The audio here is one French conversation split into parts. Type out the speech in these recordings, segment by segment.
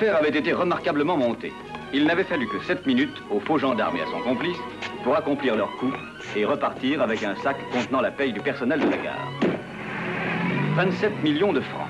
L'affaire avait été remarquablement montée. Il n'avait fallu que 7 minutes au faux gendarme et à son complice pour accomplir leur coup et repartir avec un sac contenant la paye du personnel de la gare. 27 millions de francs.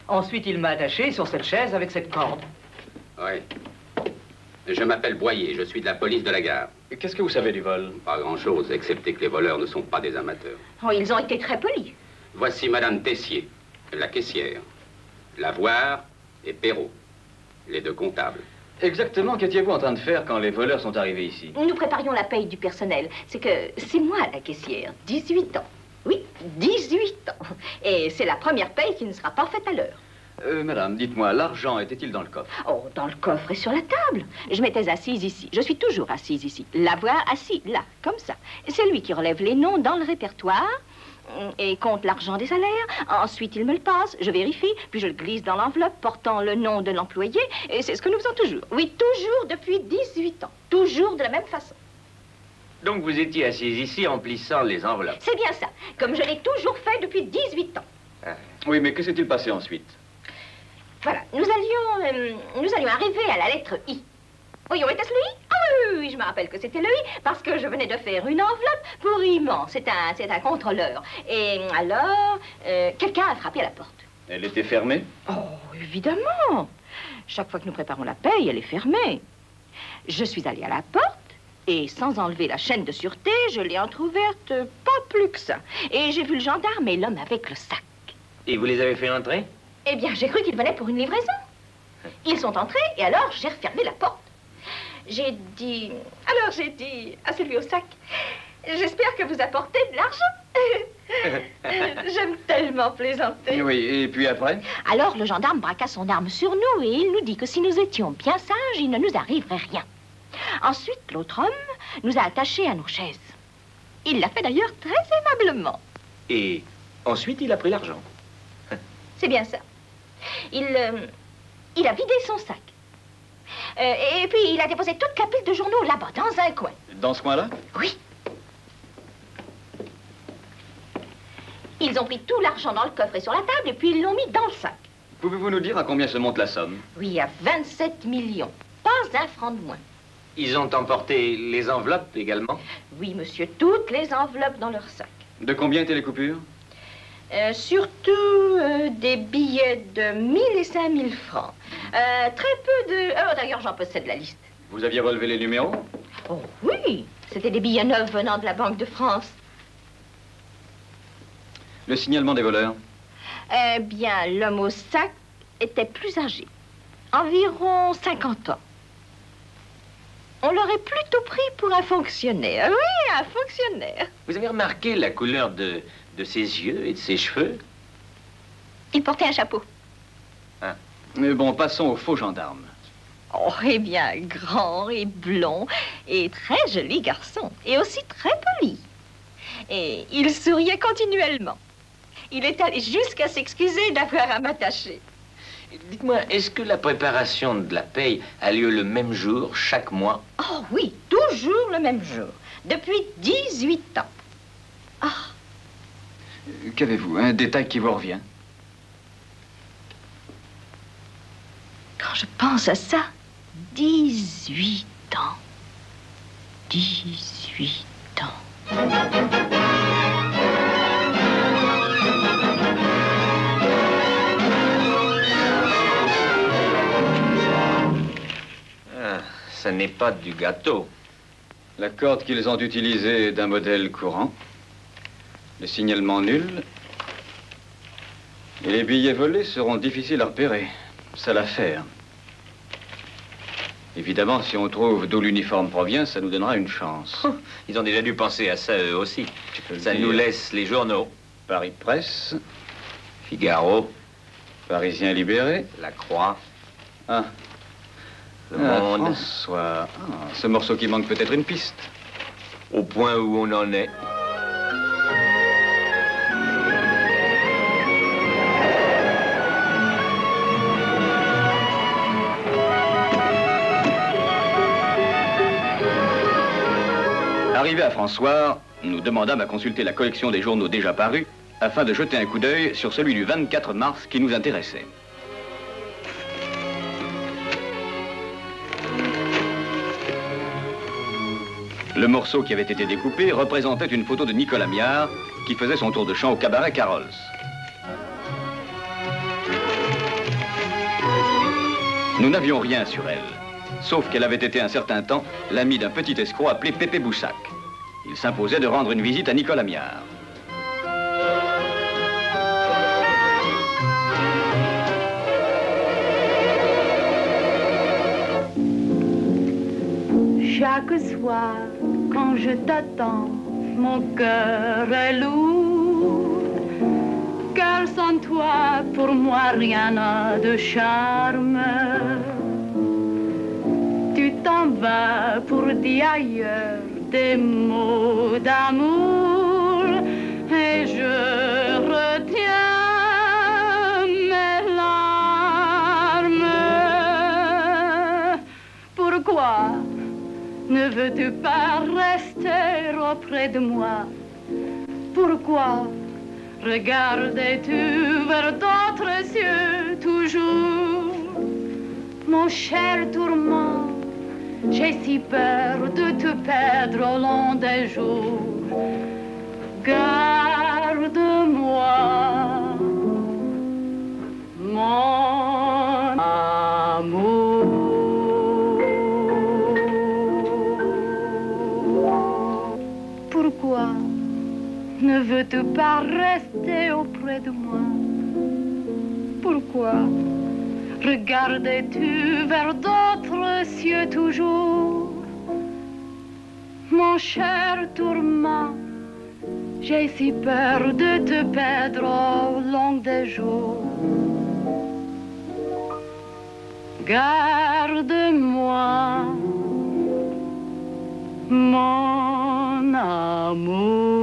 Ensuite, il m'a attaché sur cette chaise avec cette corde. Oui. Je m'appelle Boyer, je suis de la police de la gare. Qu'est-ce que vous savez du vol? Pas grand-chose, excepté que les voleurs ne sont pas des amateurs. Oh, ils ont été très polis. Voici Madame Tessier, la caissière. Lavoir et Perrault, les deux comptables. Exactement, qu'étiez-vous en train de faire quand les voleurs sont arrivés ici? Nous préparions la paye du personnel. C'est moi la caissière, 18 ans. Oui, 18 ans. Et c'est la première paye qui ne sera pas faite à l'heure. Madame, dites-moi, l'argent était-il dans le coffre? Oh, dans le coffre et sur la table. Je m'étais assise ici. Je suis toujours assise ici. Lavoir assis, là, comme ça. C'est lui qui relève les noms dans le répertoire et compte l'argent des salaires. Ensuite, il me le passe, je vérifie, puis je le glisse dans l'enveloppe portant le nom de l'employé. Et c'est ce que nous faisons toujours. Oui, toujours depuis 18 ans. Toujours de la même façon. Donc vous étiez assise ici en plissant les enveloppes. C'est bien ça, comme je l'ai toujours fait depuis 18 ans. Ah. Oui, mais que s'est-il passé ensuite? Voilà, nous allions arriver à la lettre I. Voyons, était-ce le I? Ah oui, je me rappelle que c'était le I, parce que je venais de faire une enveloppe pour Iman. C'est un contrôleur. Et alors, quelqu'un a frappé à la porte. Elle était fermée? Oh, évidemment. Chaque fois que nous préparons la paye, elle est fermée. Je suis allée à la porte. Et sans enlever la chaîne de sûreté, je l'ai entrouverte pas plus que ça. Et j'ai vu le gendarme et l'homme avec le sac. Et vous les avez fait entrer? Eh bien, j'ai cru qu'ils venaient pour une livraison. Ils sont entrés et alors j'ai refermé la porte. J'ai dit à celui au sac, j'espère que vous apportez de l'argent. J'aime tellement plaisanter. Oui, et puis après? Alors le gendarme braqua son arme sur nous et il nous dit que si nous étions bien sages, il ne nous arriverait rien. Ensuite, l'autre homme nous a attachés à nos chaises. Il l'a fait d'ailleurs très aimablement. Et ensuite, il a pris l'argent. C'est bien ça. Il a vidé son sac. Et puis, il a déposé toute la pile de journaux là-bas, dans un coin. Dans ce coin-là? Oui. Ils ont pris tout l'argent dans le coffre et sur la table, et puis ils l'ont mis dans le sac. Pouvez-vous nous dire à combien se monte la somme? Oui, à 27 millions. Pas un franc de moins. Ils ont emporté les enveloppes également? Oui, monsieur, toutes les enveloppes dans leur sac. De combien étaient les coupures? Surtout des billets de 1000 et 5000 francs. Très peu de... Oh, d'ailleurs, j'en possède la liste. Vous aviez relevé les numéros? Oh, oui. C'était des billets neufs venant de la Banque de France. Le signalement des voleurs? Eh bien, l'homme au sac était plus âgé. Environ 50 ans. On l'aurait plutôt pris pour un fonctionnaire. Oui, un fonctionnaire. Vous avez remarqué la couleur de ses yeux et de ses cheveux? Il portait un chapeau. Ah. Mais bon, passons au faux gendarme. Oh, eh bien, grand et blond et très joli garçon. Et aussi très poli. Et il souriait continuellement. Il est allé jusqu'à s'excuser d'avoir à m'attacher. Dites-moi, est-ce que la préparation de la paye a lieu le même jour, chaque mois? Oh oui, toujours le même jour. Depuis 18 ans. Ah. Qu'avez-vous? Un détail qui vous revient? Quand je pense à ça, 18 ans. 18 ans. Ça n'est pas du gâteau. La corde qu'ils ont utilisée est d'un modèle courant. Le signalement nul. Et les billets volés seront difficiles à repérer. Ça l'affaire. Évidemment, si on trouve d'où l'uniforme provient, ça nous donnera une chance. Oh, ils ont déjà dû penser à ça eux aussi. Ça dire. nous laisse les journaux. Paris Presse, Figaro, Parisien Libéré. La Croix, Ah, Le Monde. François. Ah, ce morceau qui manque peut-être une piste. Au point où on en est. Arrivé à François, nous demandâmes à consulter la collection des journaux déjà parus afin de jeter un coup d'œil sur celui du 24 mars qui nous intéressait. Le morceau qui avait été découpé représentait une photo de Nicolas Miard qui faisait son tour de chant au cabaret Carroll's. Nous n'avions rien sur elle, sauf qu'elle avait été un certain temps l'amie d'un petit escroc appelé Pépé Boussac. Il s'imposait de rendre une visite à Nicolas Miard. Chaque soir, quand je t'attends, mon cœur est lourd. Car sans toi, pour moi, rien n'a de charme. Tu t'en vas pour dire ailleurs des mots d'amour et je retiens mes larmes. Pourquoi ne veux-tu pas rester auprès de moi? Pourquoi regardais-tu vers d'autres cieux toujours? Mon cher tourment, j'ai si peur de te perdre au long des jours. Garde-moi, mon amour. Pourquoi ne veux-tu pas rester auprès de moi? Pourquoi regardais-tu vers d'autres cieux toujours? Mon cher tourment, j'ai si peur de te perdre au long des jours. Garde-moi, mon amour.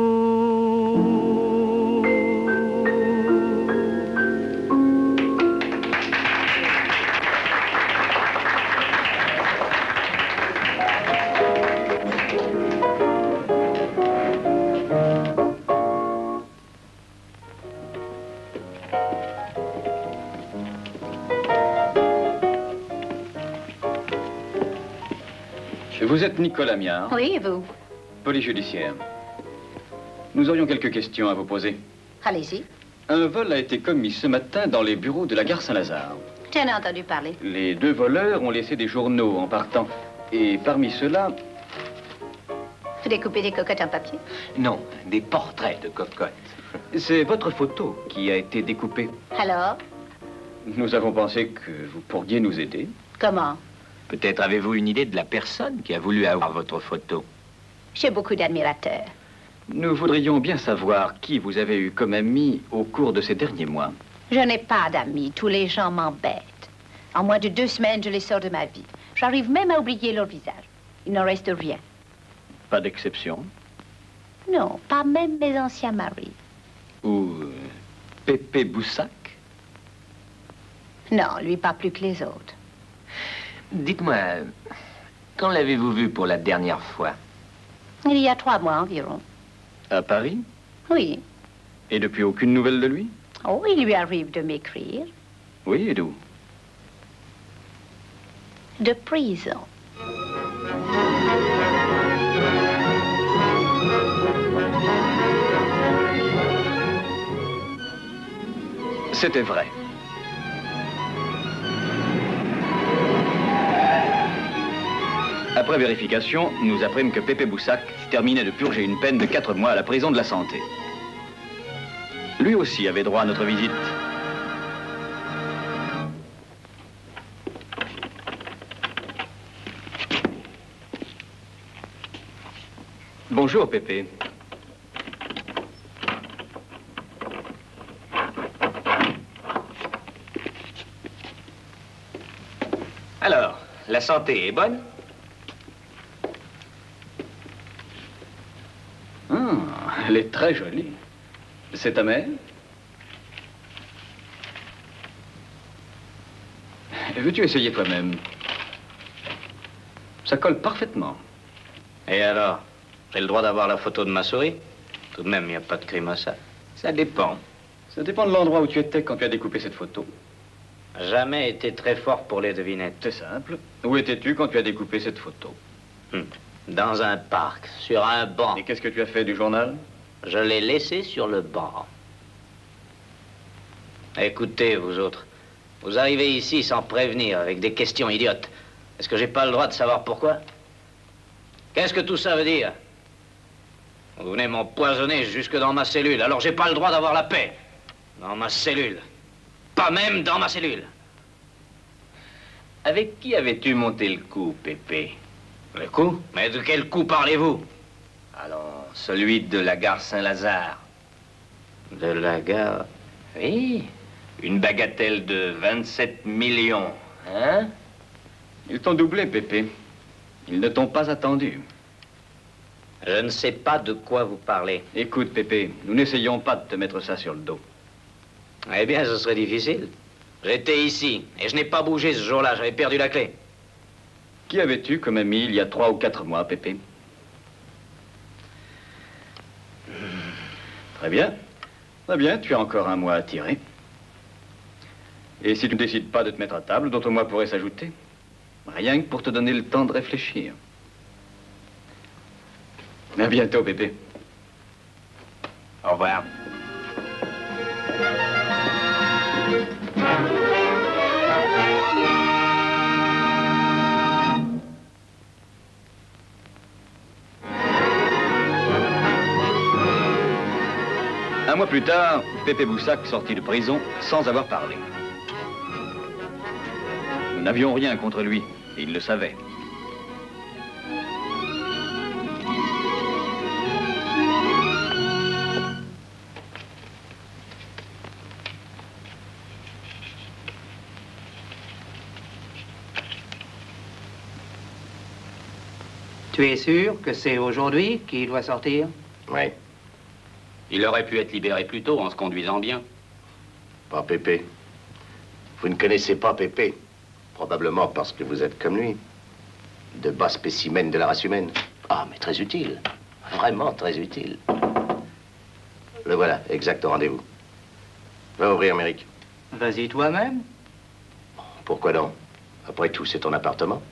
Vous êtes Nicolas Miard, Oui, et vous? police judiciaire. Nous aurions quelques questions à vous poser. Allez-y. Un vol a été commis ce matin dans les bureaux de la gare Saint-Lazare. J'en ai entendu parler. Les deux voleurs ont laissé des journaux en partant. Et parmi ceux-là, Vous découpez des cocottes en papier? Non, des portraits de cocottes. c'est votre photo qui a été découpée. Alors, Nous avons pensé que vous pourriez nous aider. comment? Peut-être avez-vous une idée de la personne qui a voulu avoir votre photo. J'ai beaucoup d'admirateurs. Nous voudrions bien savoir qui vous avez eu comme ami au cours de ces derniers mois. Je n'ai pas d'amis. Tous les gens m'embêtent. En moins de 2 semaines, je les sors de ma vie. J'arrive même à oublier leur visage. Il n'en reste rien. Pas d'exception. Non, pas même mes anciens maris. Ou Pépé Boussac. Non, lui pas plus que les autres. Dites-moi, quand l'avez-vous vu pour la dernière fois? Il y a 3 mois environ. À Paris. Oui. Et depuis aucune nouvelle de lui? Oh, il lui arrive de m'écrire. Oui, et d'où? De prison. C'était vrai. Après vérification, nous apprîmes que Pépé Boussac terminait de purger une peine de 4 mois à la prison de la Santé. Lui aussi avait droit à notre visite. Bonjour, Pépé. Alors, la santé est bonne? Elle est très jolie. C'est ta mère? Veux-tu essayer toi-même? Ça colle parfaitement. Et alors? J'ai le droit d'avoir la photo de ma souris? Tout de même, il n'y a pas de crime à ça. Ça dépend. Ça dépend de l'endroit où tu étais quand tu as découpé cette photo. Jamais été très fort pour les devinettes. C'est simple. Où étais-tu quand tu as découpé cette photo? Dans un parc, sur un banc. Et qu'est-ce que tu as fait du journal? Je l'ai laissé sur le banc. Écoutez, vous autres. Vous arrivez ici sans prévenir, avec des questions idiotes. Est-ce que j'ai pas le droit de savoir pourquoi? Qu'est-ce que tout ça veut dire? Vous venez m'empoisonner jusque dans ma cellule, alors j'ai pas le droit d'avoir la paix. Dans ma cellule. Pas même dans ma cellule. Avec qui avais-tu monté le coup, Pépé? Le coup? Mais de quel coup parlez-vous? Alors, celui de la gare Saint-Lazare. De la gare? Oui. Une bagatelle de 27 millions. Hein? Ils t'ont doublé, Pépé. Ils ne t'ont pas attendu. Je ne sais pas de quoi vous parlez. Écoute, Pépé, nous n'essayons pas de te mettre ça sur le dos. Eh bien, ce serait difficile. J'étais ici, et je n'ai pas bougé ce jour-là, j'avais perdu la clé. Qui avais-tu comme ami il y a 3 ou 4 mois, Pépé? Très bien. Très bien, tu as encore un mois à tirer. Et si tu ne décides pas de te mettre à table, d'autres mois pourraient s'ajouter. Rien que pour te donner le temps de réfléchir. À bientôt, Pépé. Au revoir. Un mois plus tard, Pépé Boussac sortit de prison sans avoir parlé. Nous n'avions rien contre lui, et il le savait. Tu es sûr que c'est aujourd'hui qu'il doit sortir? Oui. Il aurait pu être libéré plus tôt en se conduisant bien. Pas Pépé. Vous ne connaissez pas Pépé. Probablement parce que vous êtes comme lui. De bas spécimens de la race humaine. Ah, mais très utile. Vraiment très utile. Le voilà, exact au rendez-vous. Va ouvrir, Méric. Vas-y toi-même. Pourquoi donc? Après tout, c'est ton appartement.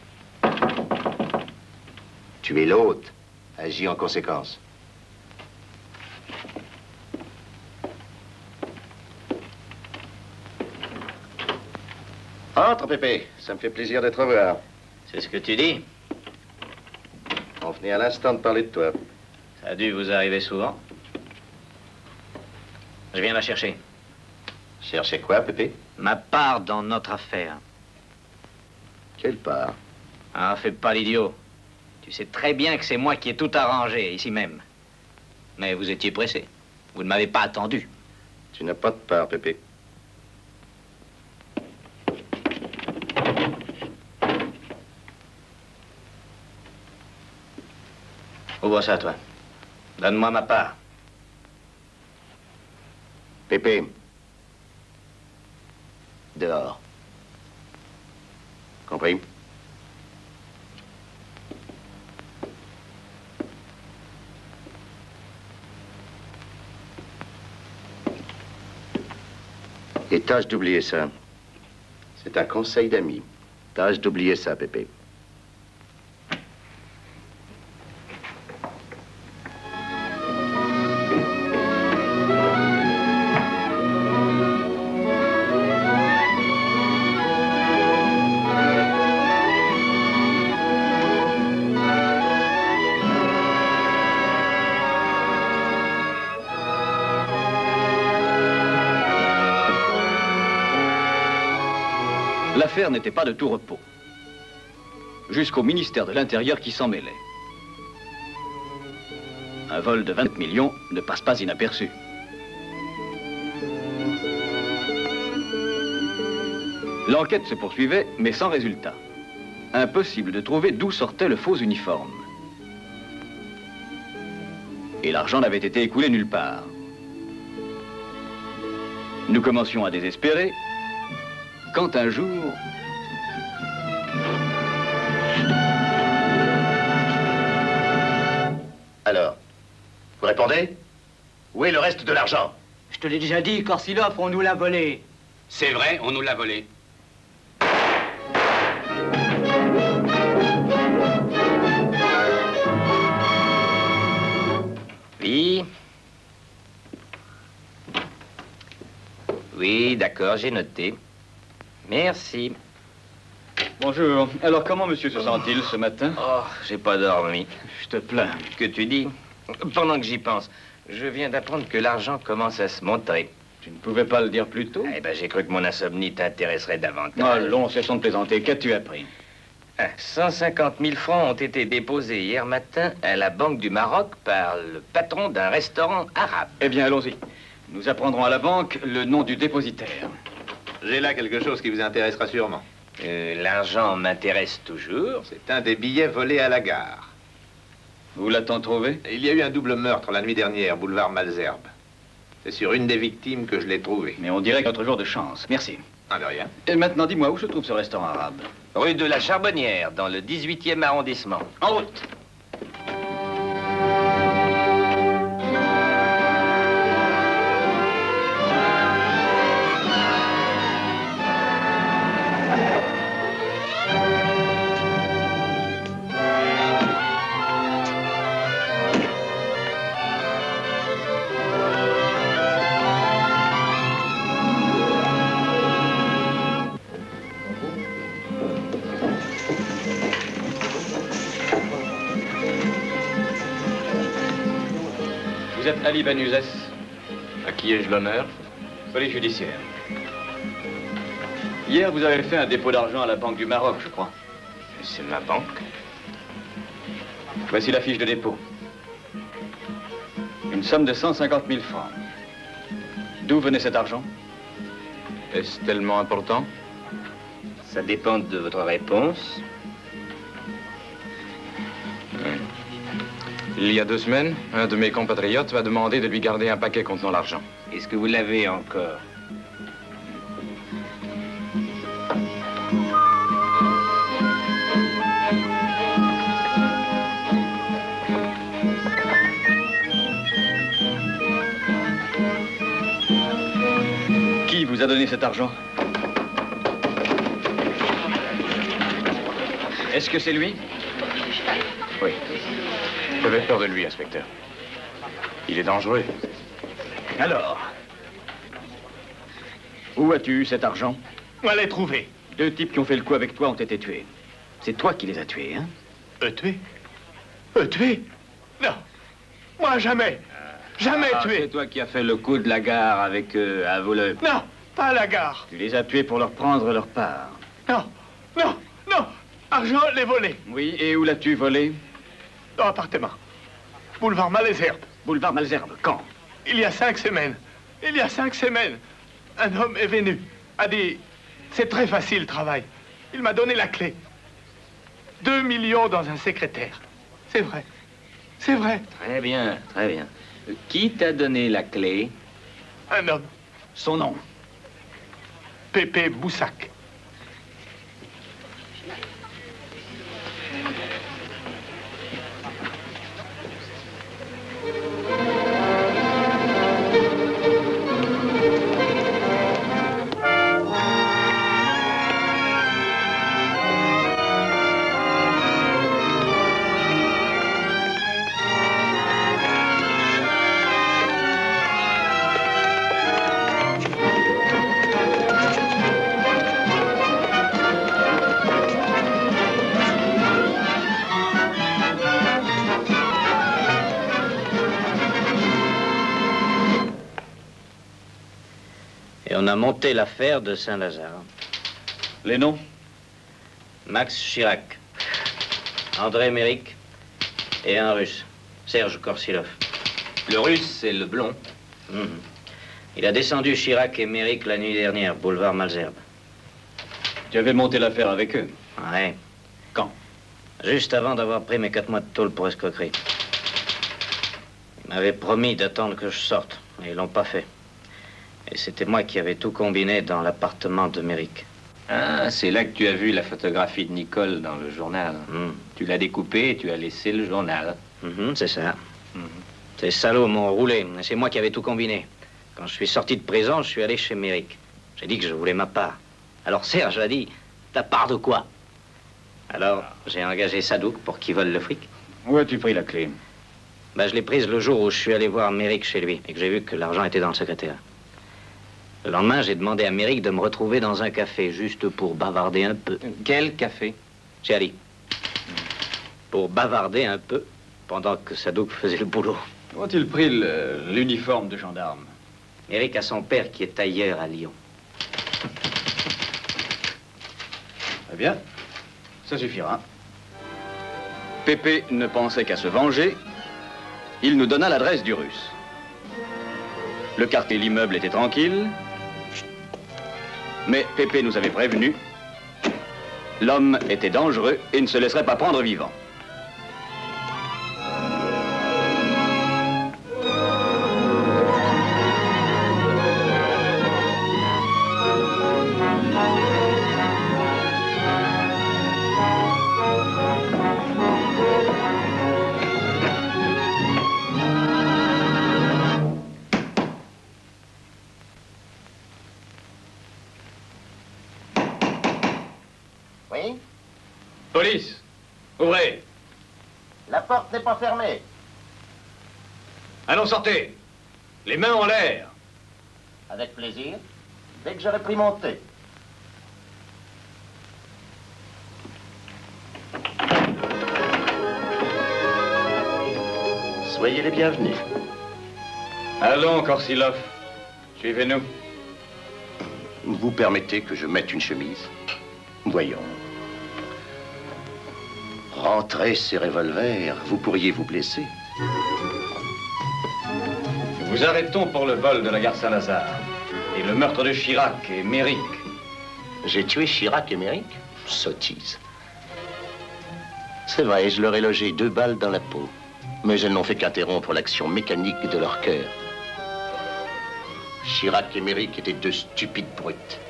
Tu es l'hôte. Agis en conséquence. Entre, Pépé. Ça me fait plaisir de te revoir. C'est ce que tu dis? On venait à l'instant de parler de toi. Ça a dû vous arriver souvent. Je viens la chercher. Cherchez quoi, Pépé? Ma part dans notre affaire. Quelle part? Ah, fais pas l'idiot. Tu sais très bien que c'est moi qui ai tout arrangé, ici même. Mais vous étiez pressé. Vous ne m'avez pas attendu. Tu n'as pas de part, Pépé. Ouvre ça, toi. Donne-moi ma part. Pépé. Dehors. Compris? Et tâche d'oublier ça. C'est un conseil d'amis. Tâche d'oublier ça, Pépé. L'affaire n'était pas de tout repos. Jusqu'au ministère de l'Intérieur qui s'en mêlait. Un vol de 20 millions ne passe pas inaperçu. L'enquête se poursuivait, mais sans résultat. Impossible de trouver d'où sortait le faux uniforme. Et l'argent n'avait été écoulé nulle part. Nous commencions à désespérer, quand un jour... Alors, vous répondez? Où est le reste de l'argent? Je te l'ai déjà dit, Korsilov, on nous l'a volé. C'est vrai, on nous l'a volé. Oui. Oui, d'accord, j'ai noté. Merci. Bonjour. Alors, comment monsieur se sent-il ce matin? Oh, j'ai pas dormi. Je te plains. Que tu dis? Pendant que j'y pense, je viens d'apprendre que l'argent commence à se montrer. Tu ne pouvais pas le dire plus tôt? Eh ben, j'ai cru que mon insomnie t'intéresserait davantage. Allons, cessons de plaisanter. Qu'as-tu appris? 150 000 francs ont été déposés hier matin à la Banque du Maroc par le patron d'un restaurant arabe. Eh bien, allons-y. Nous apprendrons à la banque le nom du dépositaire. J'ai là quelque chose qui vous intéressera sûrement. L'argent m'intéresse toujours. C'est un des billets volés à la gare. Où l'a-t-on trouvé? Il y a eu un double meurtre la nuit dernière, boulevard Malesherbes. C'est sur une des victimes que je l'ai trouvé. Mais on dirait que notre jour de chance. Merci. Ah, de rien. Et maintenant, dis-moi, où se trouve ce restaurant arabe? Rue de la Charbonnière, dans le 18e arrondissement. En route. Vous êtes Ali Benuzes. À qui ai-je l'honneur? Police judiciaire. Hier, vous avez fait un dépôt d'argent à la Banque du Maroc, je crois. C'est ma banque. Voici la fiche de dépôt. Une somme de 150 000 francs. D'où venait cet argent? Est-ce tellement important? Ça dépend de votre réponse. Il y a 2 semaines, un de mes compatriotes m'a demandé de lui garder un paquet contenant l'argent. Est-ce que vous l'avez encore? Qui vous a donné cet argent? Est-ce que c'est lui? Oui. J'avais peur de lui, inspecteur. Il est dangereux. Alors, où as-tu eu cet argent? On l'ai trouvé. 2 types qui ont fait le coup avec toi ont été tués. C'est toi qui les as tués, hein? Tué? Tué? Non. Moi, jamais. Jamais tué. C'est toi qui as fait le coup de la gare avec eux, à Voleux. Non, pas à la gare. Tu les as tués pour leur prendre leur part. Non, non, non. Argent, les volé. Oui, et où l'as-tu volé? Dans l'appartement. Boulevard Malesherbes. Boulevard Malesherbes, quand? Il y a 5 semaines. Il y a 5 semaines. Un homme est venu. A dit, c'est très facile, le travail. Il m'a donné la clé. 2 millions dans un secrétaire. C'est vrai. C'est vrai. Très bien, très bien. Qui t'a donné la clé? Un homme. Son nom? Pépé Boussac. On a monté l'affaire de Saint-Lazare. Les noms? Max Chirac, André Méric et un Russe, Serge Korsilov. Le Russe, c'est le blond. Il a descendu Chirac et Méric la nuit dernière, boulevard Malesherbes. Tu avais monté l'affaire avec eux? Ouais. Quand? Juste avant d'avoir pris mes 4 mois de tôle pour escroquerie. Ils m'avaient promis d'attendre que je sorte, mais ils l'ont pas fait. Et c'était moi qui avais tout combiné dans l'appartement de Méric. Ah, c'est là que tu as vu la photographie de Nicole dans le journal. Tu l'as découpée et tu as laissé le journal. C'est ça. Ces salauds m'ont roulé, et c'est moi qui avais tout combiné. Quand je suis sorti de prison, je suis allé chez Méric. J'ai dit que je voulais ma part. Alors Serge a dit, ta part de quoi? Alors, j'ai engagé Sadouk pour qu'il vole le fric. Où as-tu pris la clé? Ben, je l'ai prise le jour où je suis allé voir Méric chez lui et que j'ai vu que l'argent était dans le secrétaire. Le lendemain, j'ai demandé à Méric de me retrouver dans un café, juste pour bavarder un peu. Quel café? Chez Ali. Pour bavarder un peu, pendant que Sadouk faisait le boulot. Où a-t-il pris l'uniforme de gendarme? Méric a son père qui est tailleur à Lyon. Très bien. Ça suffira. Pépé ne pensait qu'à se venger. Il nous donna l'adresse du Russe. Le quartier, l'immeuble était tranquille. Mais Pépé nous avait prévenu. L'homme était dangereux et ne se laisserait pas prendre vivant. Oui? Police, ouvrez. La porte n'est pas fermée. Allons, sortez. Les mains en l'air. Avec plaisir, dès que j'aurai pris mon thé. Soyez les bienvenus. Allons, Korsilov. Suivez-nous. Vous permettez que je mette une chemise? Voyons. Rentrez ces revolvers, vous pourriez vous blesser. Nous vous arrêtons pour le vol de la gare Saint-Lazare et le meurtre de Chirac et Méric. J'ai tué Chirac et Méric? Sottise. C'est vrai, je leur ai logé 2 balles dans la peau. Mais elles n'ont fait qu'interrompre l'action mécanique de leur cœur. Chirac et Méric étaient 2 stupides brutes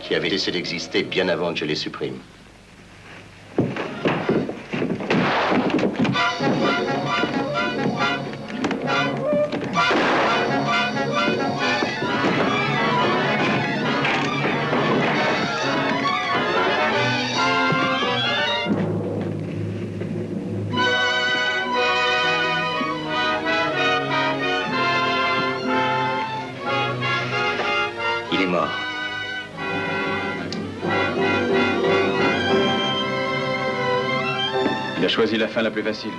qui avaient cessé d'exister bien avant que je les supprime. Il est mort. Il a choisi la fin la plus facile.